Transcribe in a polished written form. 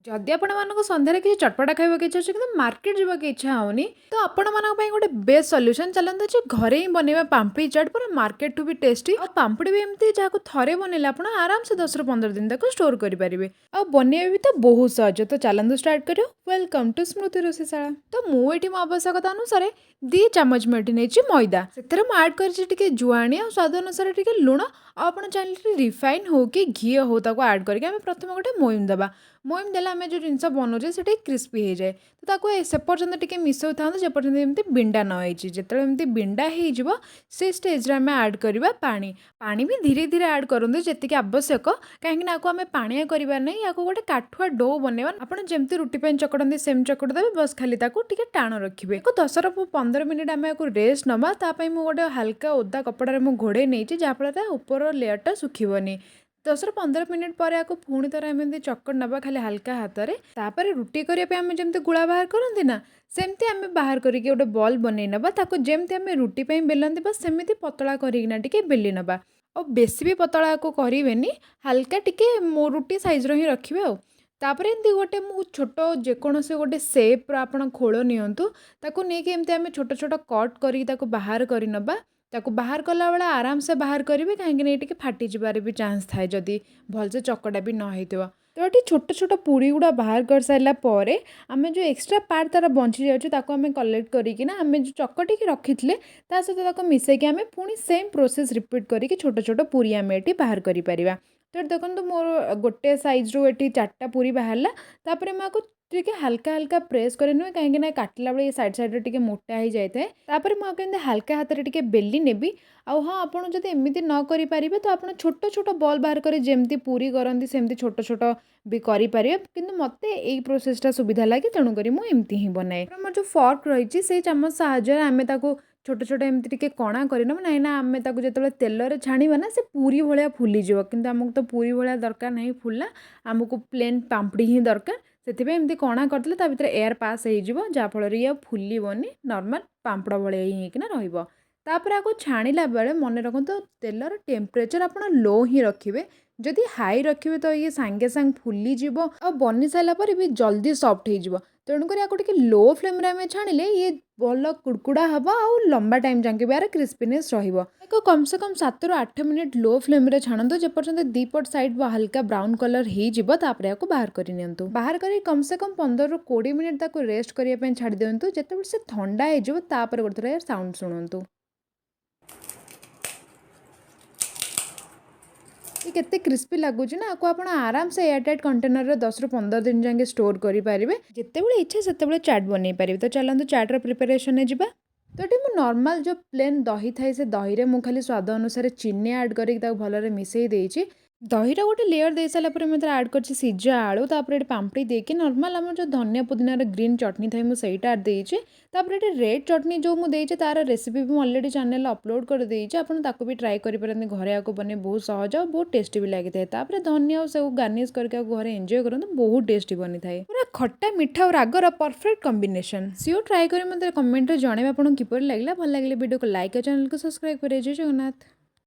ଯଦି ଆପଣମାନଙ୍କୁ ସନ୍ଧ୍ୟାରେ କିଛି ଚଟପଟା ଖାଇବାକୁ ଇଚ୍ଛା ଅଛି କିନ୍ତୁ ମାର୍କେଟ ଯିବାକୁ ଇଚ୍ଛା ହେଉନି ତ ଆପଣମାନଙ୍କ ପାଇଁ ଗୋଟେ ବେଷ୍ଟ ସଲ୍ୟୁସନ୍ ଚାଲନ୍ତୁ ଯେ ଘରେ ହିଁ ବନେଇବା ପାମ୍ପଡ଼ି ଚାଟ୍ ପୁରା ମାର୍କେଟଠୁ ବି ଟେଷ୍ଟି ଆଉ ପାମ୍ପଡ଼ି ବି ଏମିତି ଯାହାକୁ ଥରେ ବନେଇଲେ ଆପଣ ଆରାମସେ 10 ରୁ 15 ଦିନ ତାକୁ ଷ୍ଟୋର କରିପାରିବେ ଆଉ ବନେଇବା ବି ତ ବହୁତ ସହଜ ତ ଚାଲନ୍ତୁ ଷ୍ଟାର୍ଟ କରିବ ୱେଲକମ୍ ଟୁ ସ୍ମୃତି ରୋଷେଇଶାଳା ତ ମୁଁ ଏଠି ମୋ ଆବଶ୍ୟକତା ଅନୁସାରେ 2 ଚାମଚ ମୁଁ ଏଠି ନେଇଛି ମଇଦା ସେଥିରେ ମୁଁ ଆଡ୍ କରିଛି ଟିକେ ଜୁଆଣି ଆଉ ସ୍ୱାଦ ଅନୁସାରେ ଟିକେ ଲୁଣ ଆଉ ଆପଣ ଚାହିଁଲେ ରିଫାଇନ୍ ହଉ କି ଘିଅ ହଉ ତାକୁ ଆଡ୍ କରିକି ଆମେ ପ୍ରଥମେ ଗୋଟେ ମୋଇମ୍ ଦେବା ମୋଇମ୍ ଦେଲେ ଆମେ ଯେଉଁ ଜିନିଷ ବନାଉଛେ ସେଠି କ୍ରିସ୍ପି ହେଇଯାଏ ତ ତାକୁ ସେ ପର୍ଯ୍ୟନ୍ତ ଟିକେ ମିଶାଉଥାନ୍ତୁ ଯେ ପର୍ଯ୍ୟନ୍ତ ଏମିତି ବିଣ୍ଡା ନ ହେଇଛି ଯେତେବେଳେ ଏମିତି ବିଣ୍ଡା ହେଇଯିବ ସେ ଷ୍ଟେଜ୍ରେ ଆମେ ଆଡ୍ କରିବା ପାଣି ପାଣି ବି ଧୀରେ ଧୀରେ ଆଡ୍ କରନ୍ତୁ ଯେତିକି ଆବଶ୍ୟକ କାହିଁକିନା ଆକୁ ଆମେ ପାଣିଆ କରିବା ନାହିଁ ଆକୁ ଗୋଟେ କାଠୁଆ ଡୋ ବନେଇବା ଆପଣ ଯେମିତି ରୁଟି ପାଇଁ ଚକଟନ୍ତି ସେମିତି ଚକଟି ଦେବେ ବସ୍ ଖାଲି ତାକୁ ଟିକେ ଟାଣ ରଖିବେ 10 ରୁ 15 ମିନିଟ୍ ଆମେ ଆକୁ ରେଷ୍ଟ ନେବା ତା ପାଇଁ ମୁଁ ଗୋଟେ ହାଲକା ଓଦା କପଡ଼ାରେ ମୁଁ ଘୋଡ଼େଇ ନେଇଛି ଯାହାଫଳରେ ଉପର ଲେୟରଟା ଶୁଖିବନି 10 ରୁ 15 ମିନିଟ୍ ପରେ ଆକୁ ପୁଣି ଥରେ ଆମେ ଏମିତି ଚକଟି ନେବା ଖାଲି ହାଲକା ହାତରେ ତାପରେ ରୁଟି କରିବା ପାଇଁ ଆମେ ଯେମିତି ଗୁଳା ବାହାର କରନ୍ତି ନା ସେମିତି ଆମେ ବାହାର କରିକି ଗୋଟେ ବଲ୍ ବନେଇ ନେବା ତାକୁ ଯେମିତି ଆମେ ରୁଟି ପାଇଁ ବେଲନ୍ତି ବା ସେମିତି ପତଳା କରିକିନା ଟିକେ ବେଲି ନେବା ଆଉ ବେଶୀ ବି ପତଳାକୁ କରିବେନି ହାଲକା ଟିକେ ମୋ ରୁଟି ସାଇଜ୍ର ହିଁ ରଖିବେ ଆଉ ତାପରେ ଏମିତି ଗୋଟେ ମୁଁ ଛୋଟ ଯେକୌଣସି ଗୋଟେ ସେପ୍ର ଆପଣ ଖୋଳ ନିଅନ୍ତୁ ତାକୁ ନେଇକି ଏମିତି ଆମେ ଛୋଟ ଛୋଟ କଟ୍ କରିକି ତାକୁ ବାହାର କରିନେବା ତାକୁ ବାହାର କଲାବେଳେ ଆରାମସେ ବାହାର କରିବେ କାହିଁକିନା ଟିକେ ଫାଟିଯିବାର ବି ଚାନ୍ସ ଥାଏ ଯଦି ଭଲସେ ଚକଟା ବି ନ ହେଇଥିବ ତ ଏଠି ଛୋଟ ଛୋଟ ପୁରୀ ଗୁଡ଼ା ବାହାର କରିସାରିଲା ପରେ ଆମେ ଯେଉଁ ଏକ୍ସଟ୍ରା ପାର୍ଟ ତା'ର ବଞ୍ଚି ଯାଉଛି ତାକୁ ଆମେ କଲେକ୍ଟ କରିକିନା ଆମେ ଯେଉଁ ଚକଟିକି ରଖିଥିଲେ ତା ସହିତ ତାକୁ ମିଶାଇକି ଆମେ ପୁଣି ସେମ୍ ପ୍ରୋସେସ୍ ରିପିଟ୍ କରିକି ଛୋଟ ଛୋଟ ପୁରୀ ଆମେ ଏଠି ବାହାର କରିପାରିବା ତ ଏଠି ଦେଖନ୍ତୁ ମୋର ଗୋଟେ ସାଇଜ୍ରୁ ଏଠି 4ଟା ପୁରୀ ବାହାରିଲା ତାପରେ ମୁଁ ଆକୁ ଟିକେ ହାଲକା ହାଲକା ପ୍ରେସ୍ କରି ନୁହେଁ କାହିଁକିନା କାଟିଲା ବେଳେ ଏ ସାଇଡ଼୍ ସାଇଡ଼୍ରେ ଟିକେ ମୋଟା ହେଇଯାଇଥାଏ ତାପରେ ମୁଁ ଆକୁ ଏମିତି ହାଲକା ହାତରେ ଟିକେ ବେଲି ନେବି ଆଉ ହଁ ଆପଣ ଯଦି ଏମିତି ନ କରିପାରିବେ ତ ଆପଣ ଛୋଟ ଛୋଟ ବଲ୍ ବାହାର କରି ଯେମିତି ପୁରୀ କରନ୍ତି ସେମିତି ଛୋଟ ଛୋଟ ବି କରିପାରିବେ କିନ୍ତୁ ମୋତେ ଏଇ ପ୍ରୋସେସ୍ଟା ସୁବିଧା ଲାଗେ ତେଣୁକରି ମୁଁ ଏମିତି ହିଁ ବନାଏ ଆମର ଯେଉଁ ଫର୍କ ରହିଛି ସେଇ ଚାମଚ ସାହାଯ୍ୟରେ ଆମେ ତାକୁ ଛୋଟ ଛୋଟ ଏମିତି ଟିକେ କଣା କରିନେବା ନାଇଁ ନା ଆମେ ତାକୁ ଯେତେବେଳେ ତେଲରେ ଛାଣିବା ନା ସେ ପୁରୀ ଭଳିଆ ଫୁଲିଯିବ କିନ୍ତୁ ଆମକୁ ତ ପୁରୀ ଭଳିଆ ଦରକାର ନାହିଁ ଫୁଲା ଆମକୁ ପ୍ଲେନ୍ ପାମ୍ପଡ଼ି ହିଁ ଦରକାର ସେଥିପାଇଁ ଏମିତି କଣା କରିଦେଲେ ତା ଭିତରେ ଏୟାର ପାସ୍ ହେଇଯିବ ଯାହାଫଳରେ ଇଏ ଆଉ ଫୁଲିବନି ନର୍ମାଲ୍ ପାମ୍ପଡ଼ ଭଳିଆ ହିଁ ହେଇକିନା ରହିବ ତାପରେ ଆକୁ ଛାଣିଲା ବେଳେ ମନେ ରଖନ୍ତୁ ତେଲର ଟେମ୍ପରେଚର୍ ଆପଣ ଲୋ ହିଁ ରଖିବେ ଯଦି ହାଇ ରଖିବେ ତ ଇଏ ସାଙ୍ଗେ ସାଙ୍ଗେ ଫୁଲିଯିବ ଆଉ ବନି ସାରିଲା ପରେ ବି ଜଲ୍ଦି ସଫ୍ଟ ହେଇଯିବ ତେଣୁକରି ଆକୁ ଟିକେ ଲୋ ଫ୍ଲେମ୍ରେ ଆମେ ଛାଣିଲେ ଇଏ ଭଲ କୁଡ଼କୁଡ଼ା ହେବ ଆଉ ଲମ୍ବା ଟାଇମ୍ ଯାକେ ବି ଆର କ୍ରିସ୍ପିନେସ୍ ରହିବ ଏକ କମ୍ ସେ କମ୍ 7 ରୁ 8 ମିନିଟ୍ ଲୋ ଫ୍ଲେମ୍ରେ ଛାଣନ୍ତୁ ଯେପର୍ଯ୍ୟନ୍ତ ଦୁଇପଟ ସାଇଡ଼୍ ହାଲକା ବ୍ରାଉନ୍ କଲର୍ ହେଇଯିବ ତାପରେ ଆକୁ ବାହାର କରି ନିଅନ୍ତୁ ବାହାର କରି କମ୍ ସେ କମ୍ 15 ରୁ 20 ମିନିଟ୍ ତାକୁ ରେଷ୍ଟ କରିବା ପାଇଁ ଛାଡ଼ି ଦିଅନ୍ତୁ ଯେତେବେଳେ ସେ ଥଣ୍ଡା ହେଇଯିବ ତାପରେ ଗୋଟେ ଥର ସାଉଣ୍ଡ ଶୁଣନ୍ତୁ ये केते क्रिस्पी लगुच ना आपको आप आराम से एयरटाइट कंटेनर 10 ରୁ 15 दिन जाके स्टोर करेंगे जितेबाला इच्छा से चाट बनई पारे तो चलते चाट्र प्रिपेरेसन जा तो ये मुझे नॉर्मल जो प्लेन दही थाए से दही रे मु खाली स्वाद अनुसार चीनी ऐड करके भलरे मिसई देइछि दहीर गोटे लेयर दे सारापर मैं आड कर सिझा आलू तापर ये पाम्पड़ी देके नॉर्मल आम जो धनिया पुदीनार ग्रीन चटनी थाए मुझे देइछि तापर ये रेड चटनी जो मुझे तार रेसिपी भी अलरेडी चैनल अपलोड कर देइछि आपन ताको भी ट्राई करें घरे आको बने बहुत सहज और बहुत टेस्टी भी लगी था तापर धनिया सब गार्निश करके घरे एंजॉय करते बहुत टेस्टी बनी थाए पूरा खट्टा मिठा और रागर परफेक्ट कॉम्बिनेशन सीओ ट्राई करें मतलब कमेंट में जनइबा आपको किपर लगे भल लगे वीडियो को लाइक और चैनल को सब्सक्राइब करें जय जगन्नाथ।